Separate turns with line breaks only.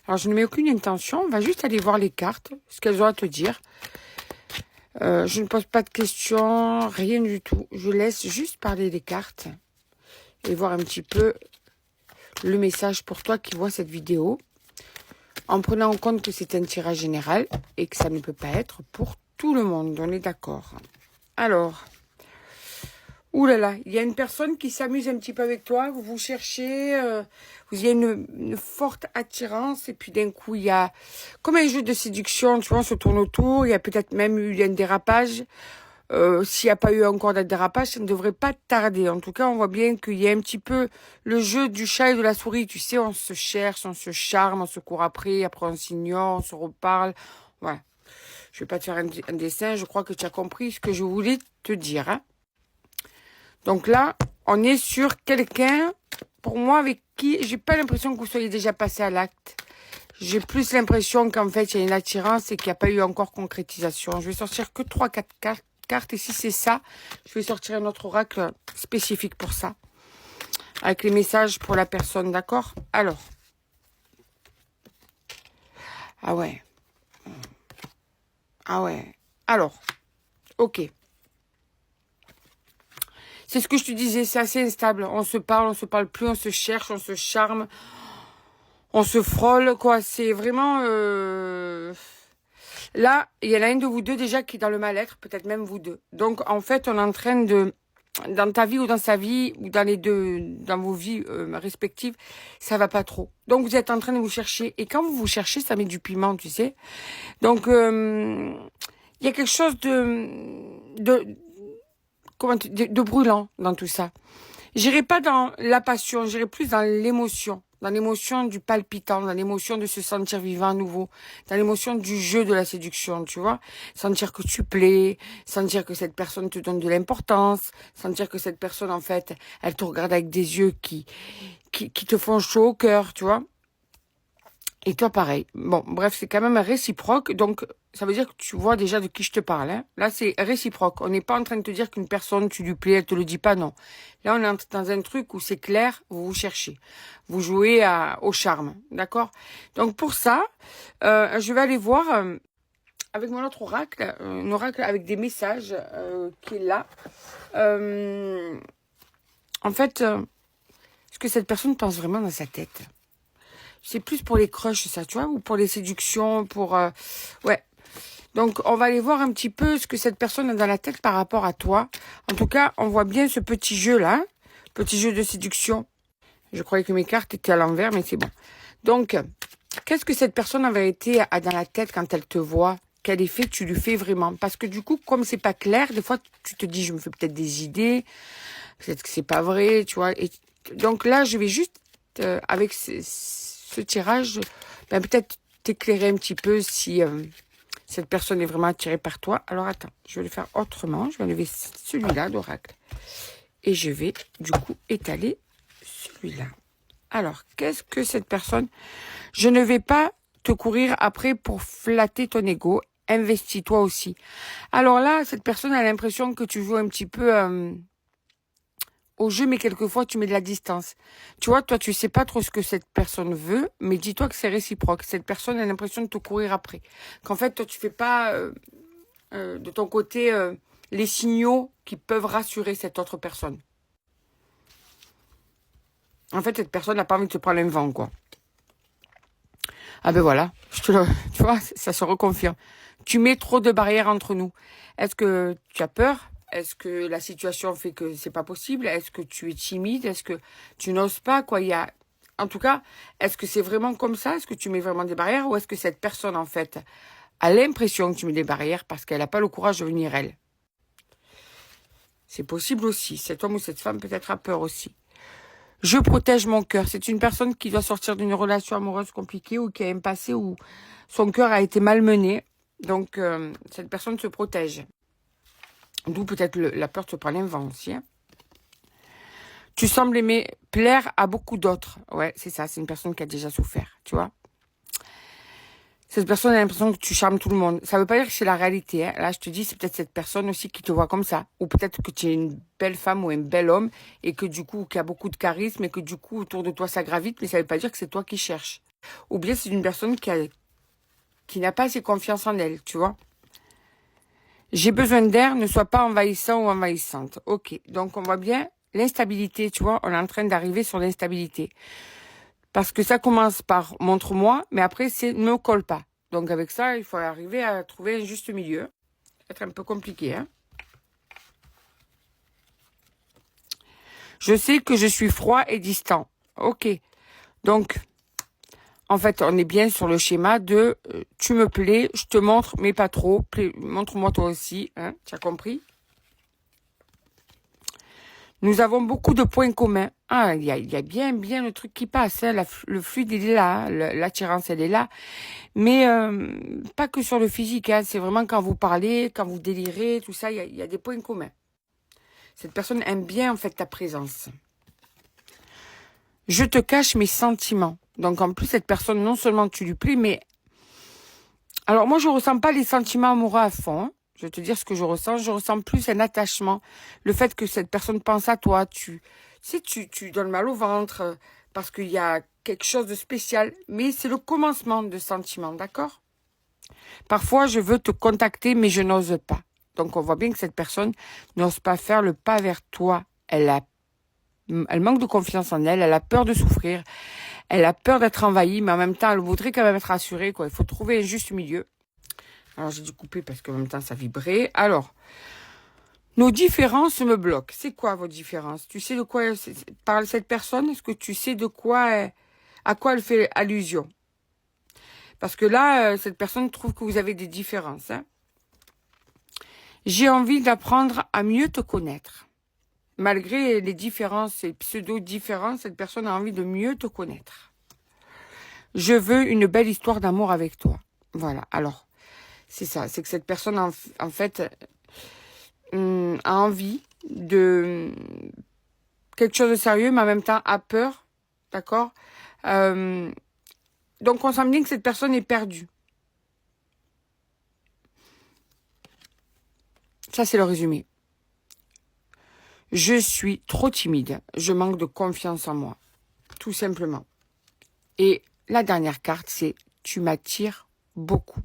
Alors, je ne mets aucune intention. On va juste aller voir les cartes, ce qu'elles ont à te dire. Je ne pose pas de questions, rien du tout. Je laisse juste parler les cartes et voir un petit peu le message pour toi qui vois cette vidéo. En prenant en compte que c'est un tirage général et que ça ne peut pas être pour tout le monde. On est d'accord. Alors, oulala, il y a une personne qui s'amuse un petit peu avec toi. Vous cherchez, vous y a une forte attirance. Et puis d'un coup, il y a comme un jeu de séduction. Tu vois, on se tourne autour. Il y a peut-être même eu un dérapage. S'il n'y a pas eu encore de dérapage, ça ne devrait pas tarder. En tout cas, on voit bien qu'il y a un petit peu le jeu du chat et de la souris. Tu sais, on se cherche, on se charme, on se court après on s'ignore, on se reparle. Voilà. Je vais pas te faire un dessin. Je crois que tu as compris ce que je voulais te dire. Hein. Donc là, on est sur quelqu'un, pour moi, avec qui j'ai pas l'impression que vous soyez déjà passé à l'acte. J'ai plus l'impression qu'en fait, il y a une attirance et qu'il n'y a pas eu encore concrétisation. Je vais sortir que 3-4 cartes. Et si c'est ça, je vais sortir un autre oracle spécifique pour ça. Avec les messages pour la personne, d'accord? Alors. Ah ouais. Ah ouais. Alors. Ok. C'est ce que je te disais, c'est assez instable. On se parle plus, on se cherche, on se charme. On se frôle, quoi. C'est vraiment... Là, il y en a un de vous deux déjà qui est dans le mal-être, peut-être même vous deux. Donc, en fait, on est en train de... Dans ta vie ou dans sa vie, ou dans les deux, dans vos vies respectives, ça va pas trop. Donc, vous êtes en train de vous chercher. Et quand vous vous cherchez, ça met du piment, tu sais. Donc, il y a quelque chose de brûlant dans tout ça. J'irai pas dans la passion, j'irai plus dans l'émotion. Dans l'émotion du palpitant, dans l'émotion de se sentir vivant à nouveau, dans l'émotion du jeu de la séduction, tu vois. Sentir que tu plais, sentir que cette personne te donne de l'importance, sentir que cette personne, en fait, elle te regarde avec des yeux qui te font chaud au cœur, tu vois. Et toi, pareil. Bon, bref, c'est quand même réciproque. Donc, ça veut dire que tu vois déjà de qui je te parle. Hein. Là, c'est réciproque. On n'est pas en train de te dire qu'une personne, tu lui plais, elle te le dit pas, non. Là, on est dans un truc où c'est clair, vous vous cherchez. Vous jouez au charme, d'accord? Donc, pour ça, je vais aller voir avec mon autre oracle, un oracle avec des messages qui est là. En fait, ce que cette personne pense vraiment dans sa tête. C'est plus pour les crushs, ça, tu vois, ou pour les séductions, pour... ouais. Donc, on va aller voir un petit peu ce que cette personne a dans la tête par rapport à toi. En tout cas, on voit bien ce petit jeu-là, petit jeu de séduction. Je croyais que mes cartes étaient à l'envers, mais c'est bon. Donc, qu'est-ce que cette personne en vérité a dans la tête quand elle te voit? Quel effet tu lui fais vraiment? Parce que du coup, comme c'est pas clair, des fois, tu te dis, je me fais peut-être des idées, peut-être que c'est pas vrai, tu vois. Et donc là, je vais juste, avec ce tirage, ben peut-être t'éclairer un petit peu si cette personne est vraiment attirée par toi. Alors attends, je vais le faire autrement. Je vais enlever celui-là d'oracle. Et je vais du coup étaler celui-là. Alors, qu'est-ce que cette personne... Je ne vais pas te courir après pour flatter ton ego. Investis-toi aussi. Alors là, cette personne a l'impression que tu joues un petit peu... au jeu, mais quelquefois, tu mets de la distance. Tu vois, toi, tu sais pas trop ce que cette personne veut, mais dis-toi que c'est réciproque. Cette personne a l'impression de te courir après. Qu'en fait, toi, tu fais pas, de ton côté, les signaux qui peuvent rassurer cette autre personne. En fait, cette personne n'a pas envie de te prendre un vent, quoi. Ah ben voilà, tu vois, ça se reconfirme. Tu mets trop de barrières entre nous. Est-ce que tu as peur? Est-ce que la situation fait que c'est pas possible? Est-ce que tu es timide? Est-ce que tu n'oses pas? Quoi, il y a... En tout cas, est-ce que c'est vraiment comme ça? Est-ce que tu mets vraiment des barrières? Ou est-ce que cette personne, en fait, a l'impression que tu mets des barrières parce qu'elle n'a pas le courage de venir, elle? C'est possible aussi. Cet homme ou cette femme peut-être a peur aussi. Je protège mon cœur. C'est une personne qui doit sortir d'une relation amoureuse compliquée ou qui a un passé où son cœur a été malmené. Donc, cette personne se protège. D'où peut-être la peur de se prendre un vent aussi. Hein. Tu sembles aimer plaire à beaucoup d'autres. Ouais, c'est ça. C'est une personne qui a déjà souffert, tu vois. Cette personne a l'impression que tu charmes tout le monde. Ça veut pas dire que c'est la réalité. Hein. Là, je te dis, c'est peut-être cette personne aussi qui te voit comme ça. Ou peut-être que tu es une belle femme ou un bel homme et que du coup, qui a beaucoup de charisme et que du coup, autour de toi, ça gravite. Mais ça veut pas dire que c'est toi qui cherches. Ou bien c'est une personne qui n'a pas assez confiance en elle, tu vois. J'ai besoin d'air, ne sois pas envahissant ou envahissante. Ok, donc on voit bien l'instabilité, tu vois, on est en train d'arriver sur l'instabilité. Parce que ça commence par montre-moi, mais après c'est ne colle pas. Donc avec ça, il faut arriver à trouver un juste milieu. Ça va être un peu compliqué, hein. Je sais que je suis froid et distant. Ok, donc en fait, on est bien sur le schéma de tu me plais, je te montre, mais pas trop. Montre-moi toi aussi, hein, tu as compris? Nous avons beaucoup de points communs. Ah, il y a bien le truc qui passe. Hein, le fluide, il est là. Hein, l'attirance, elle est là. Mais pas que sur le physique. Hein, c'est vraiment quand vous parlez, quand vous délirez, tout ça, il y a des points communs. Cette personne aime bien, en fait, ta présence. Je te cache mes sentiments. Donc, en plus, cette personne, non seulement tu lui plais, mais... Alors, moi, je ressens pas les sentiments amoureux à fond. Hein. Je vais te dire ce que je ressens. Je ressens plus un attachement. Le fait que cette personne pense à toi. Tu donnes mal au ventre parce qu'il y a quelque chose de spécial. Mais c'est le commencement de sentiments, d'accord? Parfois, je veux te contacter, mais je n'ose pas. Donc, on voit bien que cette personne n'ose pas faire le pas vers toi. Elle manque de confiance en elle. Elle a peur de souffrir. Elle a peur d'être envahie, mais en même temps, elle voudrait quand même être rassurée, quoi. Il faut trouver un juste milieu. Alors, j'ai dû couper parce qu'en même temps, ça vibrait. Alors, nos différences me bloquent. C'est quoi vos différences? Tu sais de quoi parle cette personne? Est-ce que tu sais de quoi, à quoi elle fait allusion? Parce que là, cette personne trouve que vous avez des différences. Hein. J'ai envie d'apprendre à mieux te connaître. Malgré les différences et pseudo-différences, cette personne a envie de mieux te connaître. Je veux une belle histoire d'amour avec toi. Voilà, alors, c'est ça. C'est que cette personne, en fait, a envie de quelque chose de sérieux, mais en même temps a peur. D'accord Donc, on sent bien que cette personne est perdue. Ça, c'est le résumé. Je suis trop timide. Je manque de confiance en moi. Tout simplement. Et la dernière carte, c'est tu m'attires beaucoup.